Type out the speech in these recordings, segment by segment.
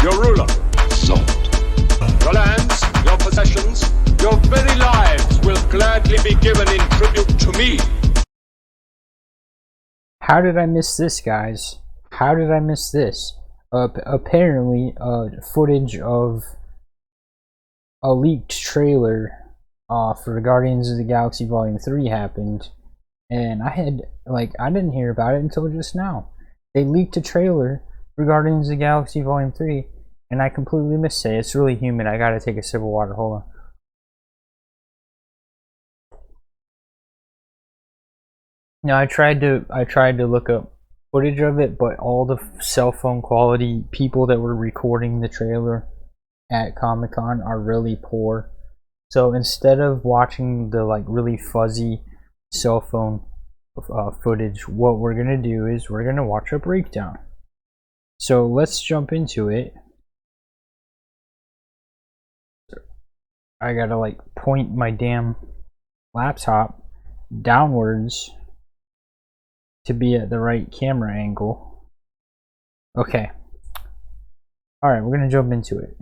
your ruler. Zod. Your lands, your possessions, your very lives will gladly be given in tribute to me. How did I miss this, guys? How did I miss this? Apparently, footage of a leaked trailer for Guardians of the Galaxy Volume 3 happened, and I didn't hear about it until just now. They leaked a trailer for Guardians of the Galaxy Volume 3, and I completely missed it. It's really humid. I gotta take a sip of water. Hold on. Now I tried to look up footage of it, but all the cell phone quality people that were recording the trailer at Comic-Con are really poor. So instead of watching the really fuzzy cell phone footage, what we're gonna do is we're gonna watch a breakdown. So let's jump into it. I gotta point my damn laptop downwards to be at the right camera angle. Okay. Alright, we're gonna jump into it.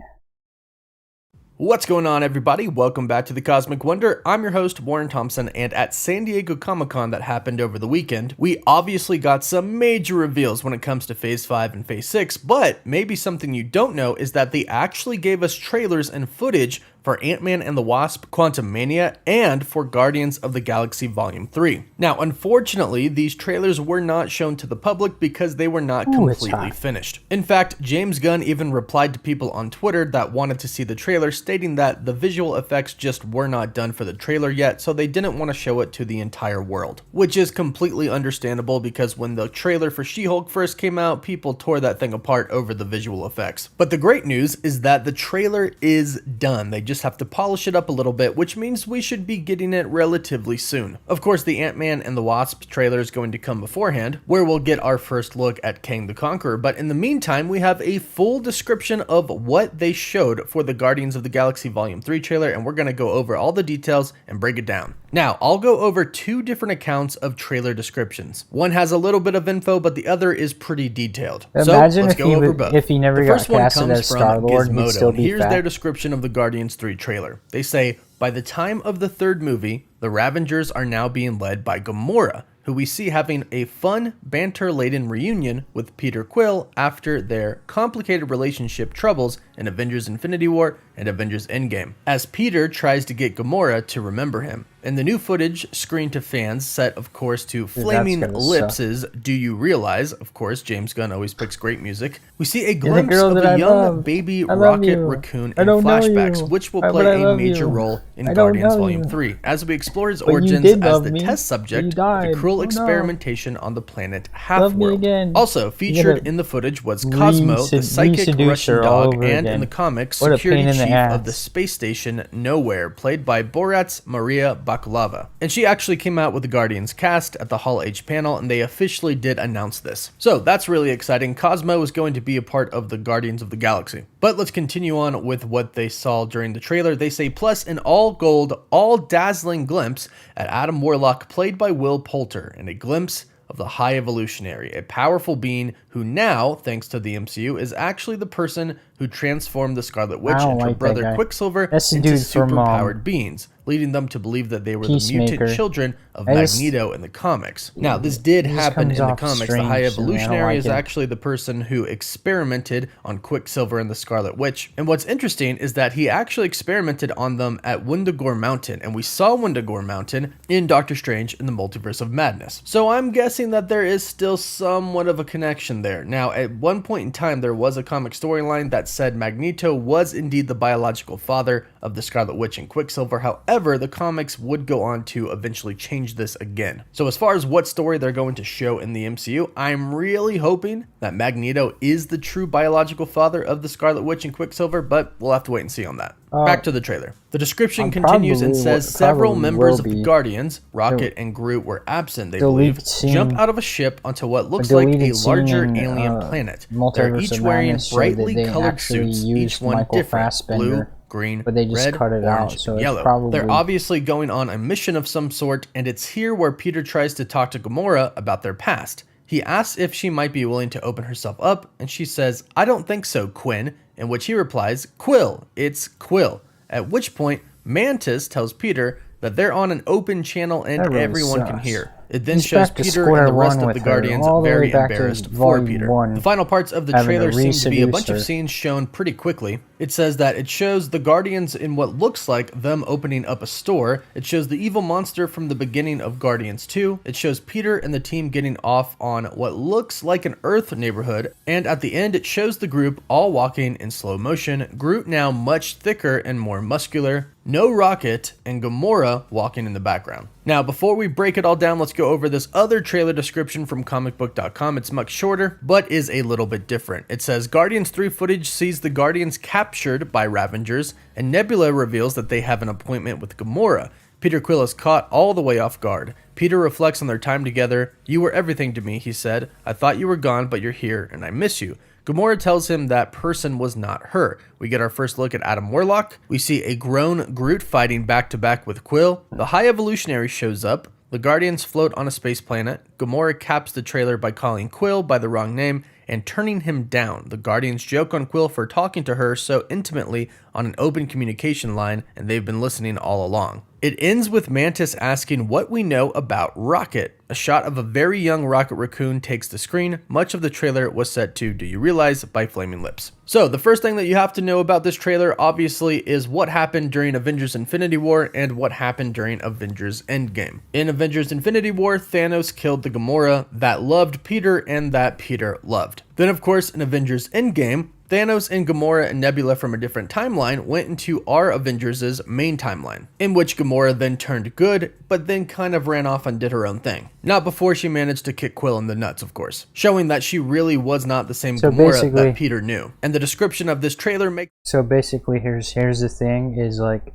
What's going on, everybody? Welcome back to the Cosmic Wonder. I'm your host, Warren Thompson, and at San Diego Comic-Con that happened over the weekend, we obviously got some major reveals when it comes to Phase 5 and Phase 6, but maybe something you don't know is that they actually gave us trailers and footage for Ant-Man and the Wasp: Quantumania and for Guardians of the Galaxy Volume 3. Now, unfortunately, these trailers were not shown to the public because they were not completely finished. In fact, James Gunn even replied to people on Twitter that wanted to see the trailer, stating that the visual effects just were not done for the trailer yet, so they didn't want to show it to the entire world. Which is completely understandable because when the trailer for She-Hulk first came out, people tore that thing apart over the visual effects. But the great news is that the trailer is done. They just have to polish it up a little bit, which means we should be getting it relatively soon. Of course, the Ant-Man and the Wasp trailer is going to come beforehand, where we'll get our first look at Kang the Conqueror, but in the meantime, we have a full description of what they showed for the Guardians of the Galaxy Volume 3 trailer, and we're going to go over all the details and break it down. Now, I'll go over two different accounts of trailer descriptions. One has a little bit of info, but the other is pretty detailed. Imagine if he never got casted as Star-Lord, he'd still be Here's fat. their description of the Guardians 3 trailer. They say, by the time of the third movie, the Ravengers are now being led by Gamora, who we see having a fun, banter-laden reunion with Peter Quill after their complicated relationship troubles in Avengers Infinity War and Avengers Endgame, as Peter tries to get Gamora to remember him. In the new footage screened to fans, set of course to Flaming Lips' Do You Realize, of course, James Gunn always picks great music, we see a glimpse of a young baby Rocket Raccoon in flashbacks, which will play a major role in Guardians Volume 3, as we explore his origins as the test subject of the cruel experimentation on the planet Half-World. Also featured in the footage was Cosmo, the psychic Russian dog, and in the comics, security chief of the space station Nowhere, played by Borat's Maria Bakalova. And she actually came out with the Guardians cast at the Hall H panel, and they officially did announce this. So that's really exciting. Cosmo is going to be a part of the Guardians of the Galaxy. But let's continue on with what they saw during the trailer. They say, plus an all gold, all dazzling glimpse at Adam Warlock, played by Will Poulter, and a glimpse of the High Evolutionary, a powerful being who now, thanks to the MCU, is actually the person who transformed the Scarlet Witch and her brother Quicksilver into superpowered beings, leading them to believe that they were the mutant children of Magneto in the comics. Now, this did happen in the comics. The High Evolutionary is actually the person who experimented on Quicksilver and the Scarlet Witch. And what's interesting is that he actually experimented on them at Wundagore Mountain, and we saw Wundagore Mountain in Doctor Strange in the Multiverse of Madness. So I'm guessing that there is still somewhat of a connection there. Now, at one point in time, there was a comic storyline that said Magneto was indeed the biological father of the Scarlet Witch and Quicksilver. However, the comics would go on to eventually change this again. So as far as what story they're going to show in the MCU, I'm really hoping that Magneto is the true biological father of the Scarlet Witch and Quicksilver, but we'll have to wait and see on that. Back to the trailer. The description continues and says several members of the Guardians, Rocket and Groot, were absent, they believe, jump out of a ship onto what looks like a larger alien planet. They're each wearing brightly colored suits, each one different, blue, green, red, orange, and yellow. They're obviously going on a mission of some sort, and it's here where Peter tries to talk to Gamora about their past. He asks if she might be willing to open herself up, and she says, "I don't think so, Quinn," in which he replies, "Quill, it's Quill." At which point, Mantis tells Peter that they're on an open channel and really everyone can sucks. hear. It then He's shows back to Peter square and the rest one of with the her, Guardians all the way very back to embarrassed for volume Peter. one, The final parts of the having trailer to seem to be a bunch of re-seduce her. scenes shown pretty quickly. It says that it shows the Guardians in what looks like them opening up a store. It shows the evil monster from the beginning of Guardians 2. It shows Peter and the team getting off on what looks like an Earth neighborhood. And at the end, it shows the group all walking in slow motion, Groot now much thicker and more muscular, no Rocket, and Gamora walking in the background. Now, before we break it all down, let's go over this other trailer description from comicbook.com. It's much shorter, but is a little bit different. It says, Guardians 3 footage sees the Guardians captured by Ravengers, and Nebula reveals that they have an appointment with Gamora. Peter Quill is caught all the way off guard. Peter reflects on their time together. "You were everything to me," he said. "I thought you were gone, but you're here, and I miss you." Gamora tells him that person was not her. We get our first look at Adam Warlock. We see a grown Groot fighting back to back with Quill. The High Evolutionary shows up. The Guardians float on a space planet. Gamora caps the trailer by calling Quill by the wrong name and turning him down. The Guardians joke on Quill for talking to her so intimately on an open communication line, and they've been listening all along. It ends with Mantis asking what we know about Rocket. A shot of a very young Rocket Raccoon takes the screen. Much of the trailer was set to "Do You Realize" by Flaming Lips. So the first thing that you have to know about this trailer obviously is what happened during Avengers Infinity War and what happened during Avengers Endgame. In Avengers Infinity War, Thanos killed the Gamora that loved Peter and that Peter loved. Then of course in Avengers Endgame, Thanos and Gamora and Nebula from a different timeline went into our Avengers' main timeline, in which Gamora then turned good, but then kind of ran off and did her own thing. Not before she managed to kick Quill in the nuts, of course, showing that she really was not the same Gamora that Peter knew. And the description of this trailer makes... So basically, here's the thing, is like,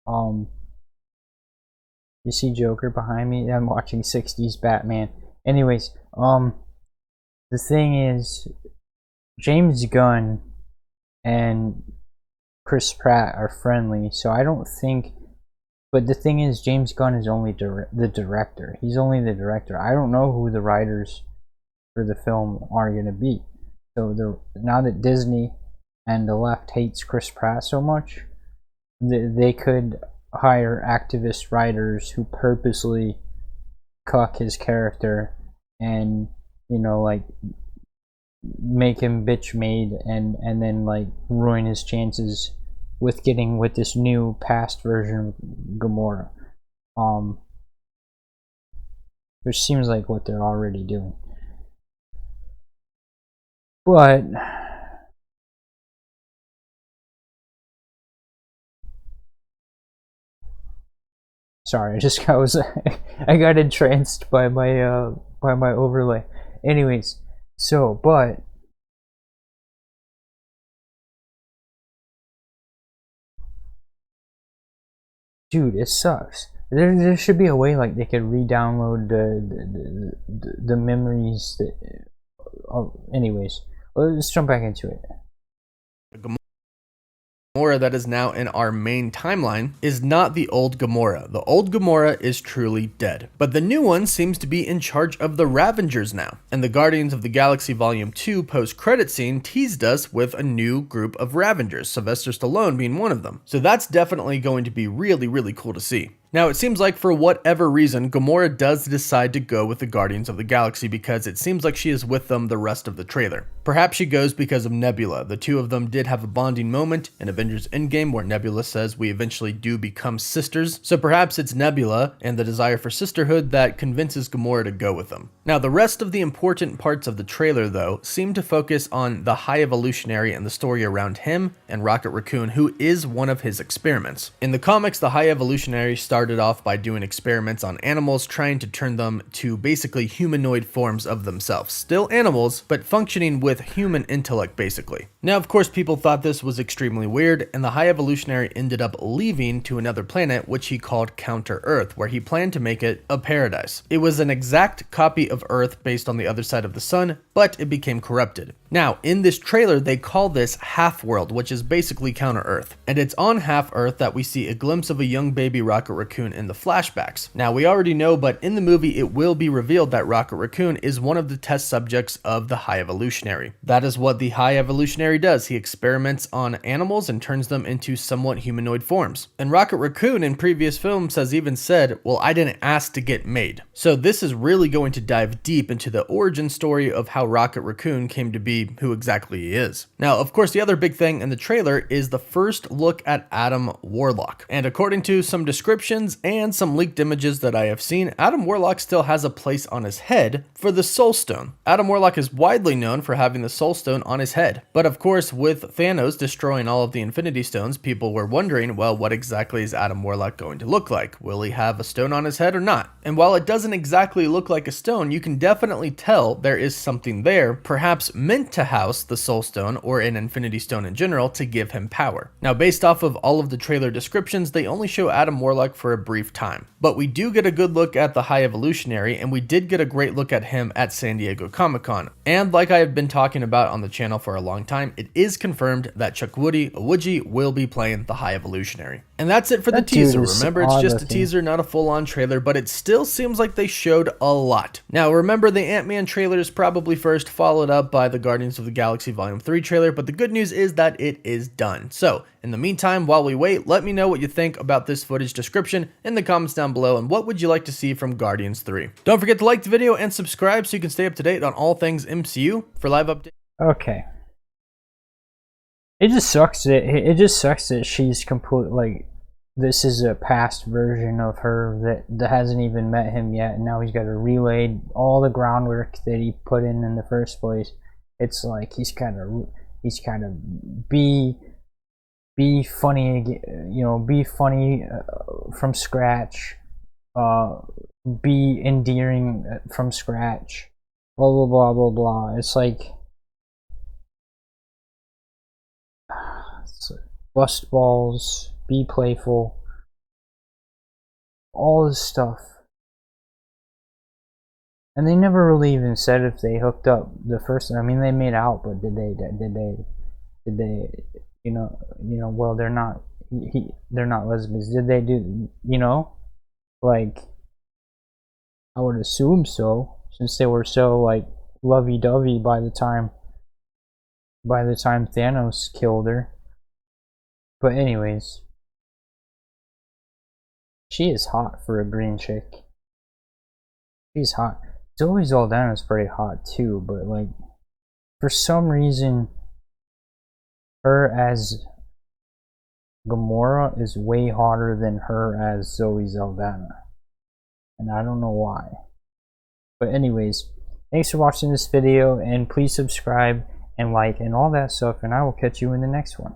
you see Joker behind me? I'm watching 60s Batman. Anyways, the thing is, James Gunn and Chris Pratt are friendly, so I don't think... But the thing is, James Gunn is only the director. He's only the director. I don't know who the writers for the film are going to be. So now that Disney and the left hates Chris Pratt so much, they could hire activist writers who purposely cuck his character and, you know, like, make him bitch made and then like ruin his chances with getting with this new past version of Gamora, which seems like what they're already doing. But sorry, I got entranced by my overlay. Anyways, so but dude, it sucks. There should be a way like they could re-download the memories that. Anyways, let's jump back into it. Gamora that is now in our main timeline is not the old Gamora. The old Gamora is truly dead. But the new one seems to be in charge of the Ravengers now. And the Guardians of the Galaxy Volume 2 post-credit scene teased us with a new group of Ravengers, Sylvester Stallone being one of them. So that's definitely going to be really, really cool to see. Now, it seems like for whatever reason, Gamora does decide to go with the Guardians of the Galaxy because it seems like she is with them the rest of the trailer. Perhaps she goes because of Nebula. The two of them did have a bonding moment in Avengers Endgame where Nebula says we eventually do become sisters. So perhaps it's Nebula and the desire for sisterhood that convinces Gamora to go with them. Now, the rest of the important parts of the trailer, though, seem to focus on the High Evolutionary and the story around him and Rocket Raccoon, who is one of his experiments. In the comics, the High Evolutionary started off by doing experiments on animals, trying to turn them to basically humanoid forms of themselves. Still animals, but functioning with human intellect, basically. Now, of course, people thought this was extremely weird, and the High Evolutionary ended up leaving to another planet, which he called Counter-Earth, where he planned to make it a paradise. It was an exact copy of Earth based on the other side of the sun, but it became corrupted. Now, in this trailer, they call this Half-World, which is basically Counter-Earth. And it's on Half-Earth that we see a glimpse of a young baby Rocket Raccoon Raccoon in the flashbacks. Now, we already know, but in the movie, it will be revealed that Rocket Raccoon is one of the test subjects of the High Evolutionary. That is what the High Evolutionary does. He experiments on animals and turns them into somewhat humanoid forms. And Rocket Raccoon in previous films has even said, well, I didn't ask to get made. So this is really going to dive deep into the origin story of how Rocket Raccoon came to be who exactly he is. Now, of course, the other big thing in the trailer is the first look at Adam Warlock. And according to some descriptions and some leaked images that I have seen, Adam Warlock still has a place on his head for the Soul Stone. Adam Warlock is widely known for having the Soul Stone on his head. But of course, with Thanos destroying all of the Infinity Stones, people were wondering, well, what exactly is Adam Warlock going to look like? Will he have a stone on his head or not? And while it doesn't exactly look like a stone, you can definitely tell there is something there, perhaps meant to house the Soul Stone or an Infinity Stone in general to give him power. Now, based off of all of the trailer descriptions, they only show Adam Warlock for a brief time. But we do get a good look at the High Evolutionary, and we did get a great look at him at San Diego Comic-Con. And like I have been talking about on the channel for a long time, it is confirmed that Chukwudi Iwuji will be playing the High Evolutionary. And that's it for the teaser. Remember, it's just a teaser, not a full-on trailer, but it still seems like they showed a lot. Now, remember, the Ant-Man trailer is probably first, followed up by the Guardians of the Galaxy Volume 3 trailer, but the good news is that it is done. So, in the meantime, while we wait, let me know what you think about this footage description in the comments down below, and what would you like to see from Guardians 3. Don't forget to like the video and subscribe so you can stay up to date on all things MCU for live updates. Okay. It just sucks that she's complete, like, this is a past version of her that hasn't even met him yet, and now he's got to relay all the groundwork that he put in the first place. It's like he's kind of be funny, you know, be funny from scratch, be endearing from scratch, blah blah blah blah blah. It's like bust balls, be playful, all this stuff. And they never really even said if they hooked up the first. I mean, they made out, but did they? You know. Well, they're not. They're not lesbians. Did they do? You know, like, I would assume so, since they were so like lovey-dovey by the time Thanos killed her. But anyways, she is hot for a green chick. She's hot. Zoe Saldana is pretty hot too, but like, for some reason, her as Gamora is way hotter than her as Zoe Saldana, and I don't know why. But anyways, thanks for watching this video, and please subscribe and like and all that stuff, and I will catch you in the next one.